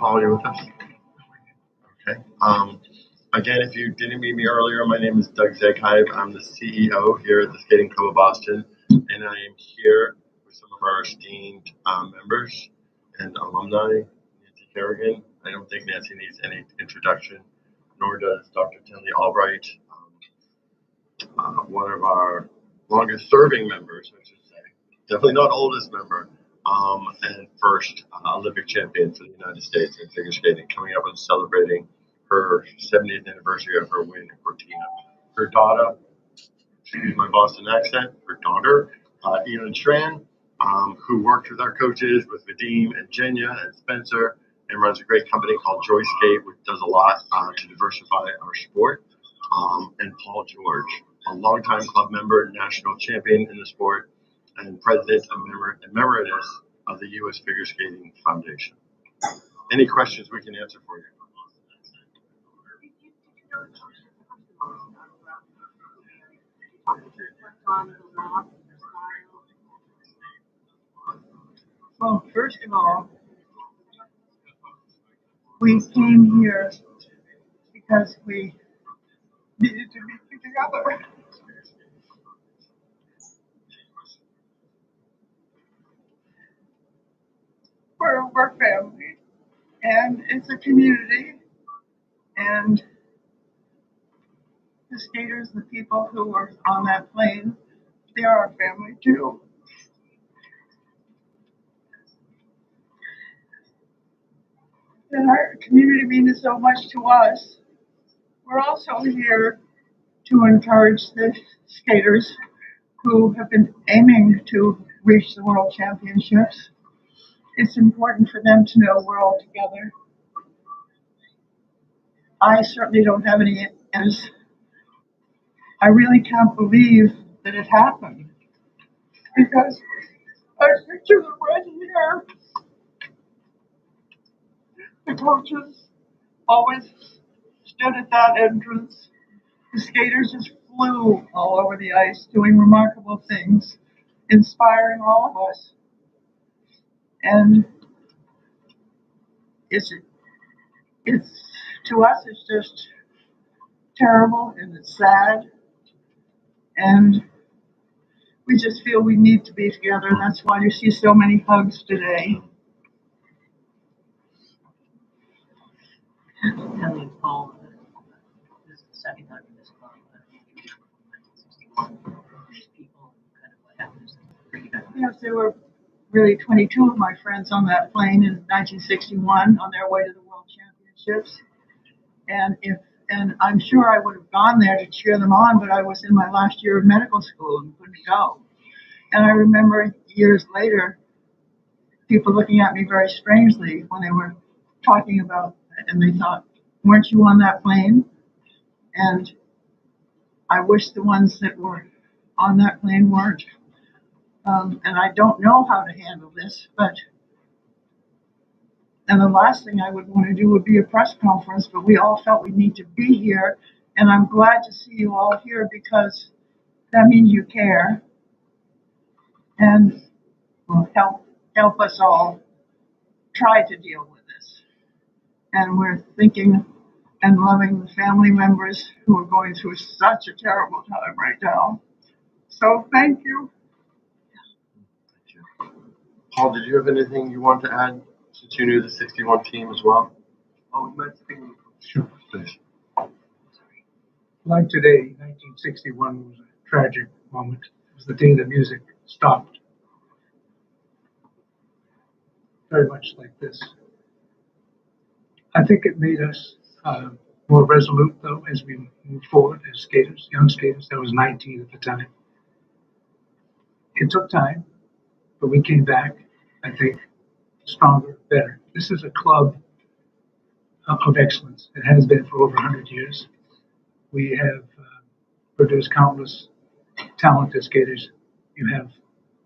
Paul, you with us? Okay. Again, if you didn't meet me earlier, my name is Doug Zeghive. I'm the CEO here at the Skating Club of Boston, and I am here with some of our esteemed members and alumni. Nancy Kerrigan. I don't think Nancy needs any introduction, nor does Dr. Tinley Albright, one of our longest-serving members, I should say. Definitely not oldest member. And first Olympic champion for the United States in figure skating, coming up and celebrating her 70th anniversary of her win in Cortina. Her daughter, excuse my Boston accent, her daughter, Ian Schran, who worked with our coaches, with Vadim and Jenya and Spencer, and runs a great company called Joy Skate, which does a lot to diversify our sport. And Paul George, a longtime club member, national champion in the sport, and president emeritus of the U.S. Figure Skating Foundation. Any questions we can answer for you? Well, first of all, we came here because we needed to be together. We're family, and it's a community, and the skaters, the people who are on that plane, they are our family too. And our community means so much to us. We're also here to encourage the skaters who have been aiming to reach the World Championships. It's important for them to know we're all together. I certainly don't have any answers. I really can't believe that it happened because our pictures are right here. The coaches always stood at that entrance. The skaters just flew all over the ice, doing remarkable things, inspiring all of us. And it's to us, it's just terrible and it's sad. And we just feel we need to be together. And that's why you see so many hugs today. Kelly and Paul, this is the second time in this club. 1961. There's people, kind of what happens. Yes, there were really 22 of my friends on that plane in 1961 on their way to the World Championships. And I'm sure I would have gone there to cheer them on, but I was in my last year of medical school and couldn't go. And I remember years later, people looking at me very strangely when they were talking about it, and they thought, weren't you on that plane? And I wish the ones that were on that plane weren't. And I don't know how to handle this, and the last thing I would want to do would be a press conference, but we all felt we need to be here, and I'm glad to see you all here because that means you care and will help us all try to deal with this. And we're thinking and loving the family members who are going through such a terrible time right now. So thank you. Paul, did you have anything you want to add since you knew the 61 team as well? Sure. Please. Like today, 1961 was a tragic moment. It was the day the music stopped. Very much like this. I think it made us more resolute, though, as we moved forward as skaters, young skaters. I was 19 at the time. It took time, but we came back, I think, stronger, better. This is a club of excellence. It has been for over 100 years. We have produced countless talented skaters. You have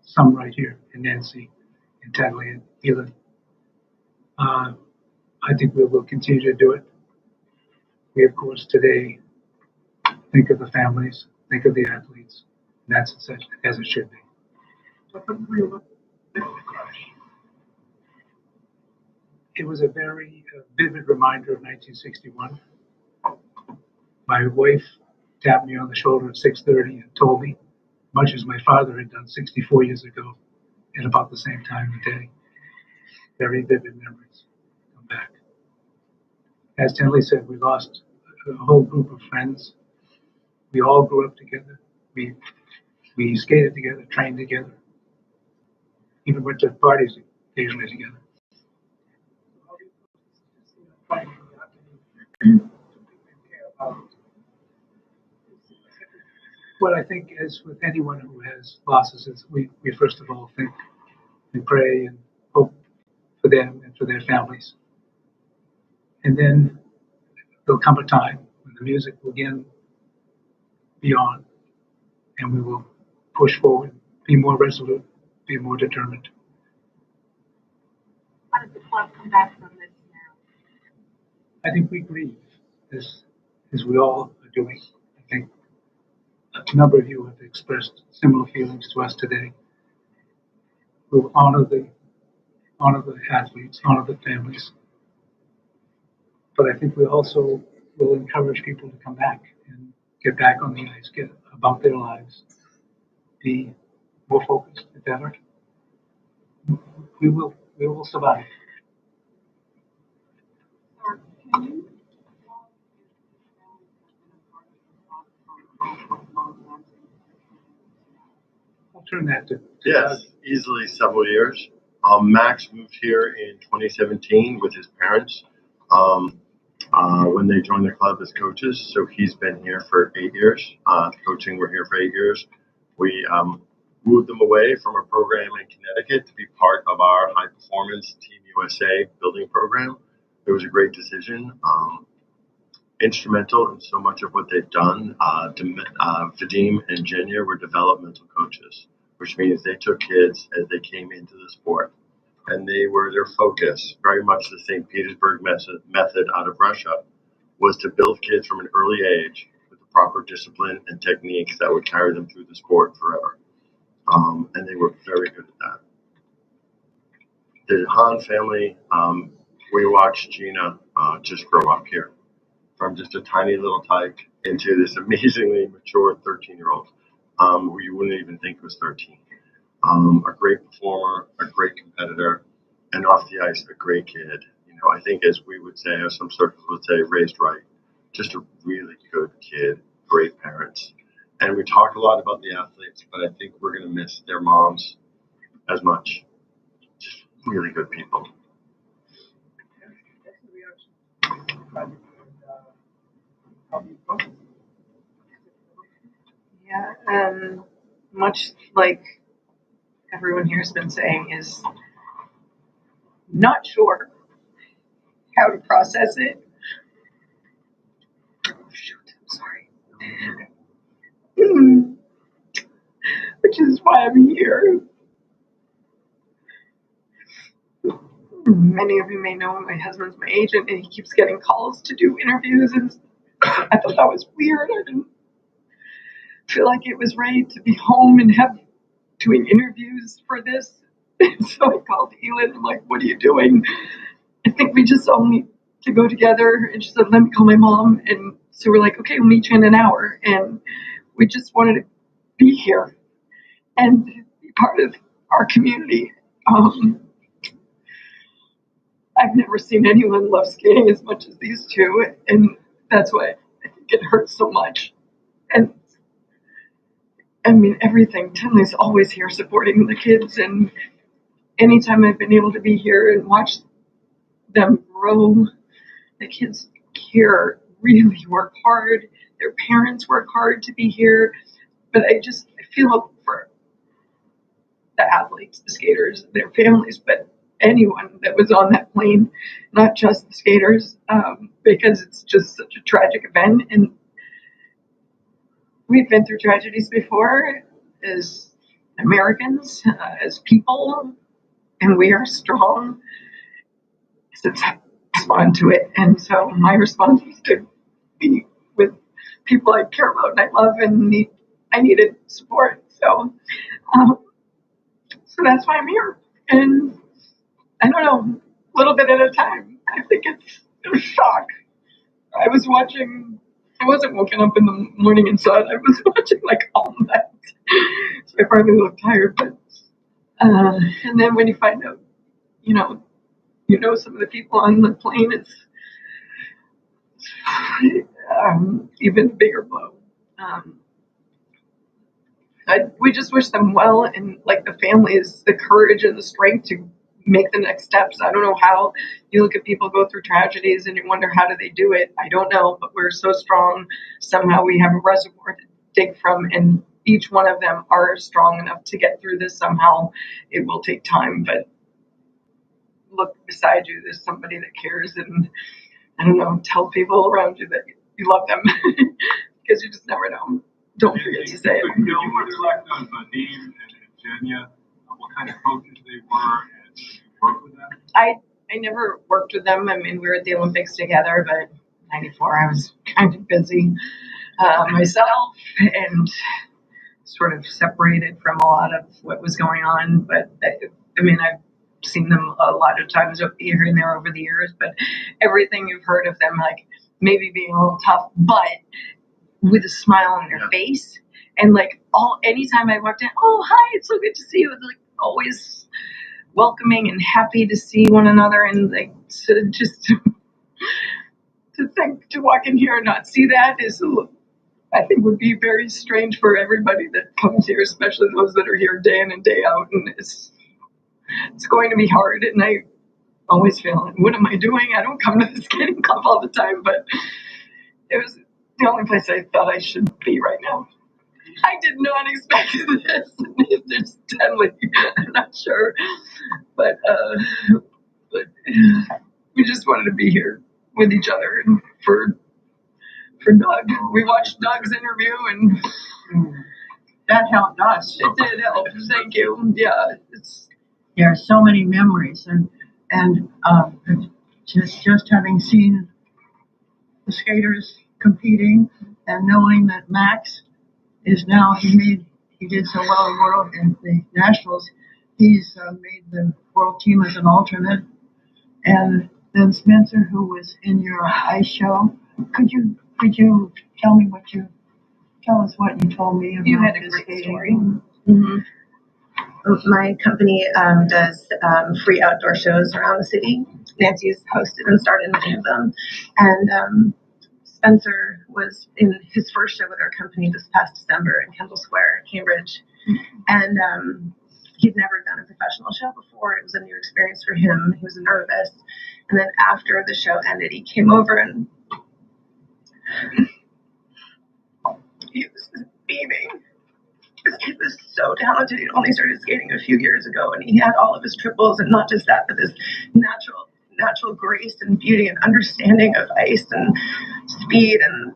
some right here in Nancy, in Tadley, and Elon. I think we will continue to do it. We, of course, today think of the families, think of the athletes, and that's such as it should be. It was a very vivid reminder of 1961. My wife tapped me on the shoulder at 6:30 and told me, much as my father had done 64 years ago, at about the same time of day. Very vivid memories come back. As Tinley said, we lost a whole group of friends. We all grew up together. We skated together, trained together, even went to parties occasionally together. Well, I think, as with anyone who has losses, is we first of all think and pray and hope for them and for their families. And then there'll come a time when the music will again be on, and we will push forward, be more resolute, be more determined. How does the club come back from this now? I think we grieve, as we all are doing. I think a number of you have expressed similar feelings to us today. We'll honor the athletes, honor the families. But I think we also will encourage people to come back and get back on the ice, get about their lives, be more focused, better. We will survive. Sir, can you I'll turn that to Yes, easily several years. Max moved here in 2017 with his parents when they joined the club as coaches. So he's been here for 8 years. Coaching, we're here for 8 years. We moved them away from a program in Connecticut to be part of our high performance Team USA building program. It was a great decision. Instrumental in so much of what they've done. Vadim and Jenya were developmental coaches, which means they took kids as they came into the sport, and they were their focus. Very much the St. Petersburg method out of Russia was to build kids from an early age with the proper discipline and techniques that would carry them through the sport forever. And they were very good at that. The Han family, we watched Gina just grow up here, from just a tiny little tyke into this amazingly mature 13-year-old, who you wouldn't even think was 13. A great performer, a great competitor, and off the ice, a great kid. You know, I think, as we would say, or some circles would say, raised right. Just a really good kid, great parents. And we talk a lot about the athletes, but I think we're going to miss their moms as much. Just really good people. Yeah, much like everyone here has been saying, is not sure how to process it. Oh, shoot, I'm sorry. Which is why I'm here. Many of you may know my husband's my agent, and he keeps getting calls to do interviews, and I thought that was weird. I didn't feel like it was right to be home and have doing interviews for this. So I called Elin. I'm like, what are you doing? I think we just all need to go together. And she said, let me call my mom. And so we're like, okay, we'll meet you in an hour. And we just wanted to be here and be part of our community. I've never seen anyone love skating as much as these two. And that's why I think it hurts so much. And I mean, everything. Tinley's always here supporting the kids, and anytime I've been able to be here and watch them grow, the kids here really work hard. Their parents work hard to be here, but I feel hope for the athletes, the skaters, their families, but anyone that was on that plane, not just the skaters, because it's just such a tragic event. And we've been through tragedies before as Americans, as people, and we are strong to respond to it. And so my response is to be with people I care about and I love and I needed support. So that's why I'm here. And I don't know, little bit at a time. I think it's a shock. I wasn't woken up in the morning and saw it. I was watching like all night. So I probably look tired, but, and then when you find out, you know, some of the people on the plane, it's even bigger blow. We just wish them well, and like the families, the courage and the strength to make the next steps. I don't know how. You look at people go through tragedies and you wonder, how do they do it? I don't know, but we're so strong. Somehow we have a reservoir to dig from, and each one of them are strong enough to get through this somehow. It will take time, but look beside you. There's somebody that cares, and I don't know, tell people around you that you love them because you just never know. Don't forget to say it. Could you reflect on Nadeem and Jenya, what kind of coaches they were, and did you work with them? I never worked with them. I mean, we were at the Olympics together, but '94 I was kind of busy myself and sort of separated from a lot of what was going on. But I mean, I've seen them a lot of times here and there over the years. But everything you've heard of them, like maybe being a little tough, but with a smile on their face, and like anytime I walked in, oh hi, it's so good to see you. It's like always welcoming and happy to see one another, and like to walk in here and not see that is, I think, would be very strange for everybody that comes here, especially those that are here day in and day out, and it's going to be hard. And I always feel, what am I doing? I don't come to the skating club all the time, but it was the only place I thought I should be right now. I did not expect this. It's deadly. I'm not sure, but we just wanted to be here with each other, and for Doug. We watched Doug's interview, and That helped us. it did help. Thank you. Yeah, There are so many memories, and just having seen the skaters competing and knowing that Max is now, he did so well in world in the nationals. He's made the world team as an alternate, and then Spencer, who was in your ice show. Could you tell us what you told me about you had a this great skating? story. Mm-hmm. My company does free outdoor shows around the city. Nancy's hosted and started many of them. And Spencer was in his first show with our company this past December in Kendall Square, Cambridge. And he'd never done a professional show before. It was a new experience for him. He was nervous. And then after the show ended, he came over and he was beaming. This kid was so talented. He'd only started skating a few years ago, and he had all of his triples, and not just that, but this natural grace and beauty and understanding of ice and speed, and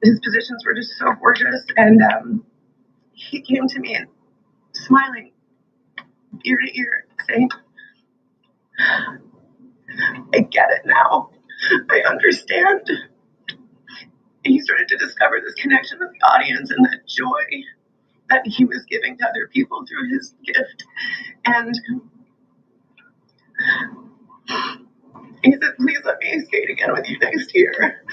his positions were just so gorgeous. And he came to me and smiling ear to ear, saying, I get it now. I understand. And he started to discover this connection with the audience and that joy that he was giving to other people through his gift. And he said, please let me skate again with you next year.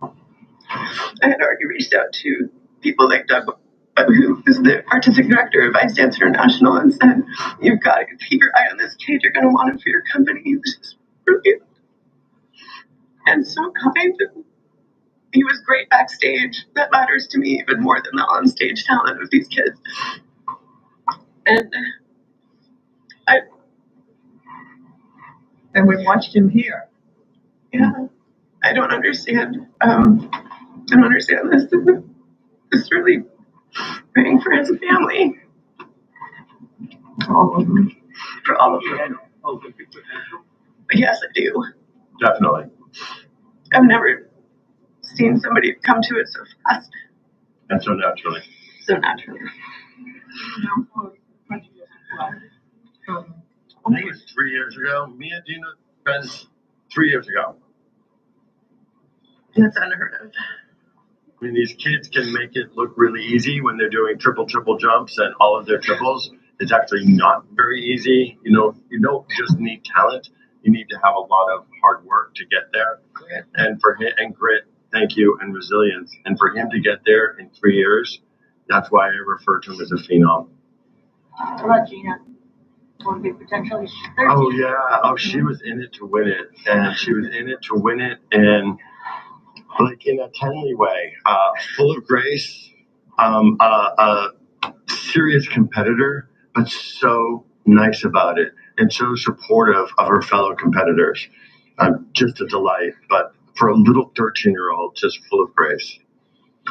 I had already reached out to people like Doug, who is the artistic director of Ice Dance International, and said, you've got to keep your eye on this kid. You're going to want him for your company. He was just brilliant and so kind. He was great backstage. That matters to me even more than the on-stage talent of these kids. And And we watched him here. yeah, I don't understand. I don't understand this. Just really praying for his family. All of them. For all of them. Olympic potential? Yes, I do. Definitely. I've never seen somebody come to it so fast, And so naturally. so naturally. I think it was 3 years ago. Mia, do you know Ben's 3 years ago? That's unheard of. I mean, these kids can make it look really easy when they're doing triple jumps, and all of their triples. It's actually not very easy. You don't just need talent. You need to have a lot of hard work to get there. And for him, and grit, thank you, and resilience. And for him to get there in 3 years, that's why I refer to him as a phenom. What about Gina? Would be potentially Oh yeah. Oh, she was in it to win it, and she was in it to win it, and like in a Tenley way, full of grace, a serious competitor, but so nice about it, and so supportive of her fellow competitors. Just a delight, but for a little 13-year-old, just full of grace.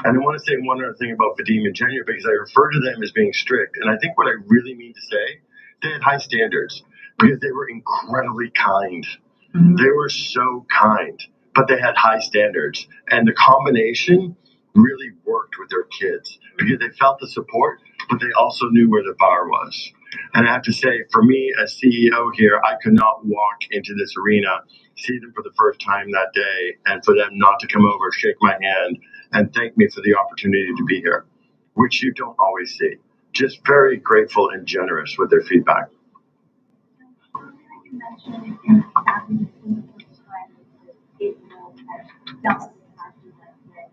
And I want to say one other thing about Vadim and Jenya, because I refer to them as being strict, and I think what I really mean to say, they had high standards because they were incredibly kind. They were so kind, but they had high standards, and the combination really worked with their kids because they felt the support, but they also knew where the bar was. And I have to say, for me as CEO here, I could not walk into this arena, see them for the first time that day, and for them not to come over, shake my hand, and thank me for the opportunity to be here, which you don't always see. Just very grateful and generous with their feedback. You mentioned in having seen the first time the 8-year-old had dealt with hockey like this,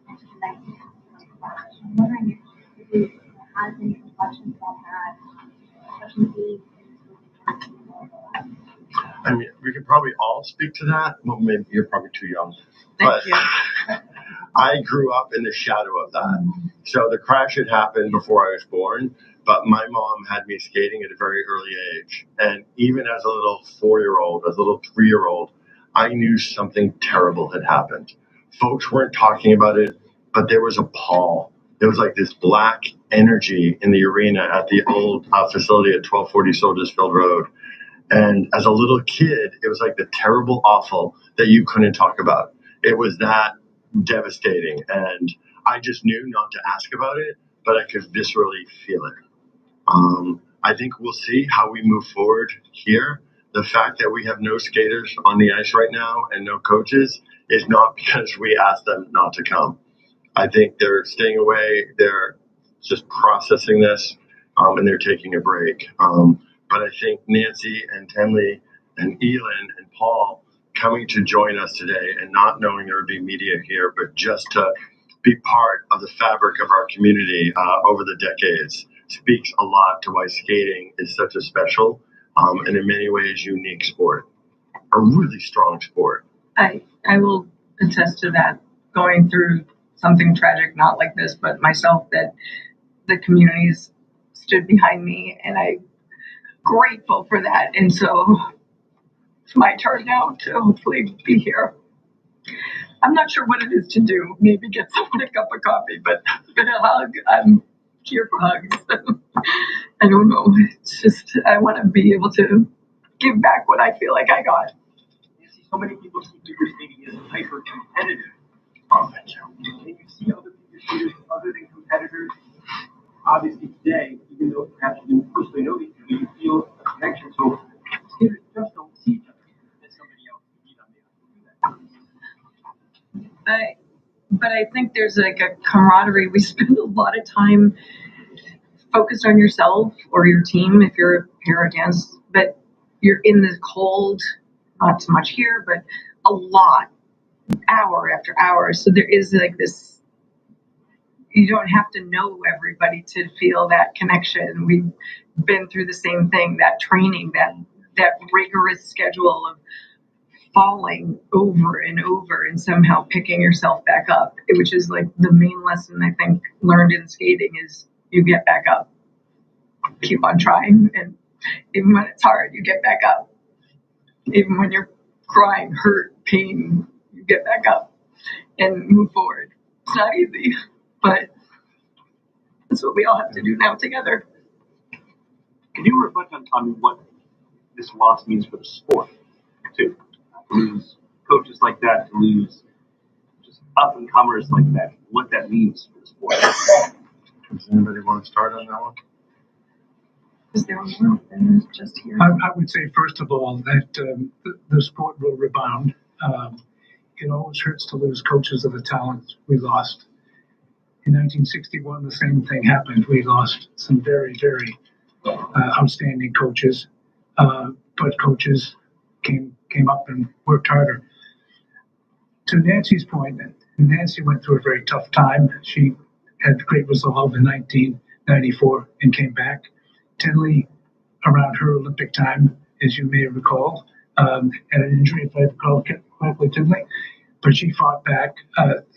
and tonight you have like flash. I'm wondering if it has any reflections on that, especially being in the I mean, we could probably all speak to that. Well, maybe you're probably too young. Thank But you. I grew up in the shadow of that. So the crash had happened before I was born, but my mom had me skating at a very early age. And even as a little 4-year-old, as a little 3-year-old, I knew something terrible had happened. Folks weren't talking about it, but there was a pall. There was like this black energy in the arena at the old facility at 1240 Soldiers Field Road. And as a little kid, it was like the terrible awful that you couldn't talk about. It was that devastating. And I just knew not to ask about it, but I could viscerally feel it. I think we'll see how we move forward here. The fact that we have no skaters on the ice right now and no coaches is not because we asked them not to come. I think they're staying away. They're just processing this, and they're taking a break. But I think Nancy and Tenley and Elin and Paul coming to join us today and not knowing there would be media here, but just to be part of the fabric of our community over the decades speaks a lot to why skating is such a special and in many ways unique sport, a really strong sport. I will attest to that. Going through something tragic, not like this, but myself, that the communities stood behind me, and I'm grateful for that. And so it's my turn now to hopefully be here. I'm not sure what it is to do. Maybe get someone a cup of coffee, but a hug. I'm here for hugs. I don't know. It's just I want to be able to give back what I feel like I got. So many people see figure skating as hyper competitive. Can you see other figure skaters other than competitors? Obviously today, even though perhaps you didn't personally know these people, you feel a connection. So skaters just don't see each other as somebody else you meet on the ice. But I think there's like a camaraderie. We spend a lot of time focused on yourself or your team if you're a para dance, but you're in the cold, not so much here, but a lot, hour after hour. So there is like this, you don't have to know everybody to feel that connection. We've been through the same thing, that training, that rigorous schedule of falling over and over and somehow picking yourself back up, which is like the main lesson I think learned in skating is you get back up, keep on trying, and even when it's hard, you get back up. Even when you're crying, hurt, pain, you get back up and move forward. It's not easy, but that's what we all have to do now together. Can you reflect on what this loss means for the sport, too? To lose coaches like that, to lose just up and comers like that, what that means for the sport. Does anybody want to start on that one? Is there more than just here? I would say, first of all, that the sport will rebound. It always hurts to lose coaches of the talent we lost. In 1961, the same thing happened. We lost some very, very outstanding coaches, but coaches came up and worked harder. To Nancy's point, Nancy went through a very tough time. She had great resolve in 1994 and came back. Tinley, around her Olympic time, as you may recall, had an injury, if I recall correctly, Tinley, but she fought back.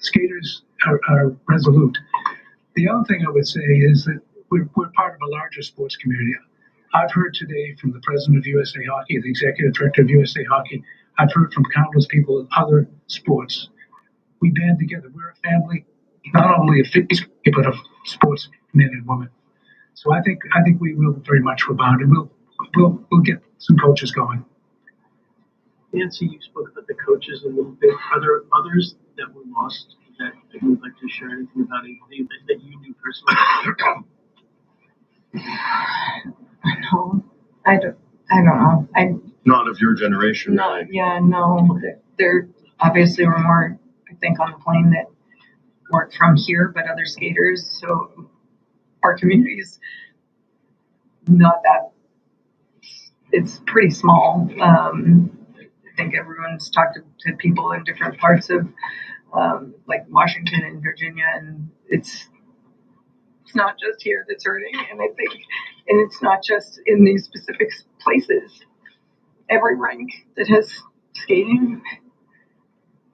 Skaters are resolute. The other thing I would say is that we're part of a larger sports community. I've heard today from the president of USA Hockey, the executive director of USA Hockey. I've heard from countless people in other sports. We band together. We're a family, not only of figure skaters, but of sports men and women. So I think we will very much rebound, and we'll get some coaches going. Nancy, you spoke about the coaches a little bit. Are there others that were lost that you would like to share anything about, anything that you knew personally? No, I don't know. Not of your generation, No, really. yeah, no. There obviously were more, I think, on the plane that weren't from here, but other skaters. So our community is not that. It's pretty small. I think everyone's talked to people in different parts of, like Washington and Virginia, and it's not just here that's hurting. And it's not just in these specific places. Every rink that has skating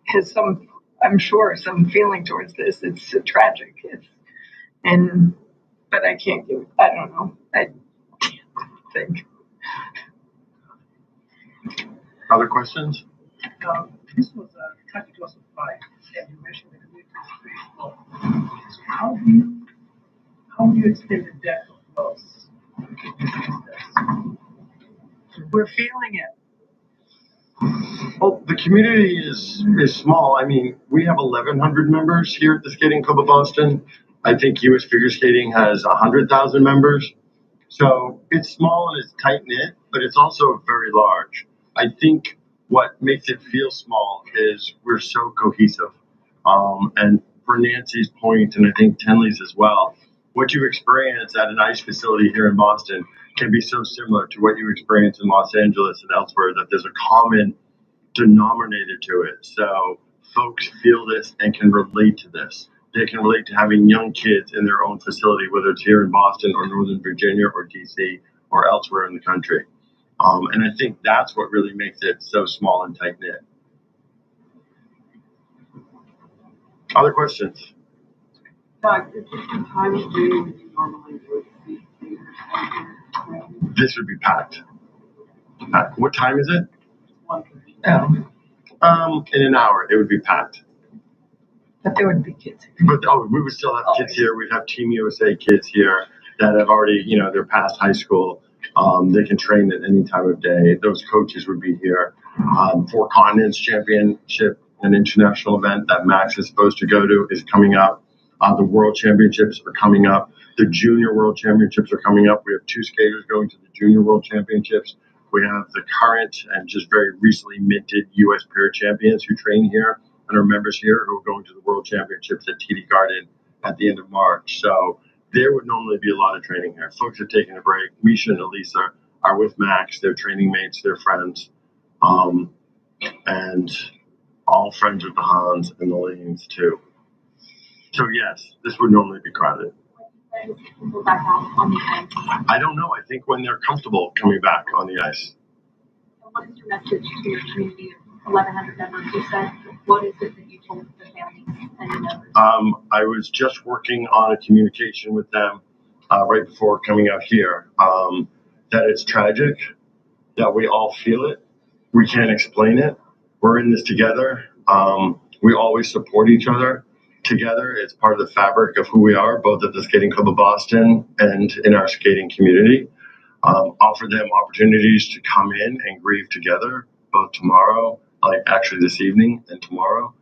has I'm sure, some feeling towards this. It's tragic. But I don't know. I think. Other questions? This was a country classified, and you mentioned the community is very small. So how do you explain the depth of loss? We're feeling it. Well, the community is small. I mean, we have 1,100 members here at the Skating Club of Boston. I think U.S. Figure Skating has 100,000 members. So it's small and it's tight knit, but it's also very large. I think what makes it feel small is we're so cohesive. And for Nancy's point, and I think Tenley's as well, what you experience at an ice facility here in Boston can be so similar to what you experience in Los Angeles and elsewhere, that there's a common denominator to it. So folks feel this and can relate to this. They can relate to having young kids in their own facility, whether it's here in Boston or Northern Virginia or DC or elsewhere in the country. And I think that's what really makes it so small and tight knit. Other questions? Doug, at different times of day would you normally would see skaters? This would be packed. What time is it? In an hour, it would be packed. But there would be kids. But we would still have kids here. We'd have Team USA kids here that have already, they're past high school. They can train at any time of day. Those coaches would be here. Four Continents Championship, an international event that Max is supposed to go to, is coming up. The World Championships are coming up. The Junior World Championships are coming up. We have two skaters going to the Junior World Championships. We have the current and just very recently minted U.S. pair champions who train here and are members here, who are going to the World Championships at TD Garden at the end of March. So there would normally be a lot of training here. Folks are taking a break. Misha and Elisa are with Max. They're training mates. They're friends. And all friends with the Hans and the Lanes too. So yes, this would normally be crowded. People back out on the ice. I don't know. I think when they're comfortable coming back on the ice. So what is your message to your community of 1,100 members? You said, what is it that you told the families and the members? I was just working on a communication with them right before coming out here. That it's tragic, that we all feel it. We can't explain it. We're in this together. We always support each other. Together, it's part of the fabric of who we are, both at the Skating Club of Boston and in our skating community. Offer them opportunities to come in and grieve together, both tomorrow, like actually this evening and tomorrow.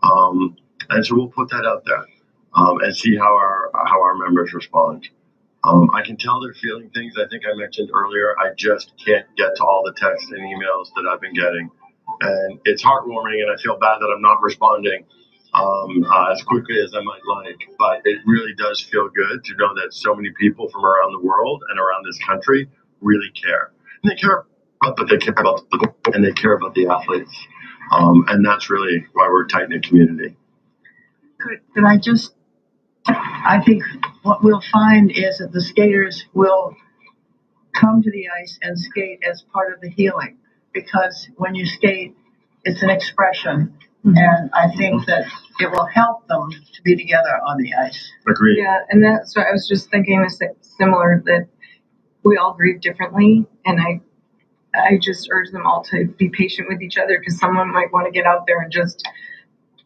And so we'll put that out there and see how our members respond. I can tell they're feeling things. I think I mentioned earlier, I just can't get to all the texts and emails that I've been getting. And it's heartwarming, and I feel bad that I'm not responding as quickly as I might like, but it really does feel good to know that so many people from around the world and around this country really care. And they care but they care about the and they care about the athletes, and that's really why we're a tight knit community. Could I just? I think what we'll find is that the skaters will come to the ice and skate as part of the healing, because when you skate, it's an expression, and I think that it will help them to be together on the ice. Agreed. Yeah, and that's what I was just thinking. Similar, that we all grieve differently, and I just urge them all to be patient with each other, because someone might want to get out there and just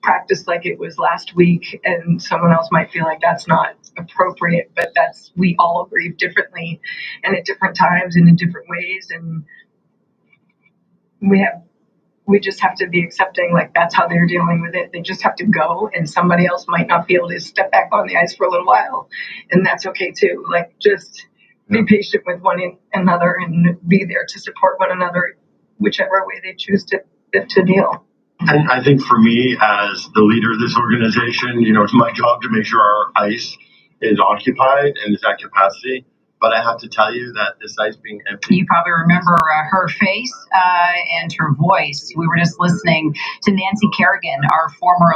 practice like it was last week, and someone else might feel like that's not appropriate. But we all grieve differently and at different times and in different ways, and we just have to be accepting, like, that's how they're dealing with it. They just have to go, and somebody else might not be able to step back on the ice for a little while, and that's okay too. Like, just be patient with one another and be there to support one another, whichever way they choose to deal. And I think for me, as the leader of this organization, it's my job to make sure our ice is occupied and is at capacity. But I have to tell you that this ice being empty. You probably remember her face and her voice. We were just listening to Nancy Kerrigan, our former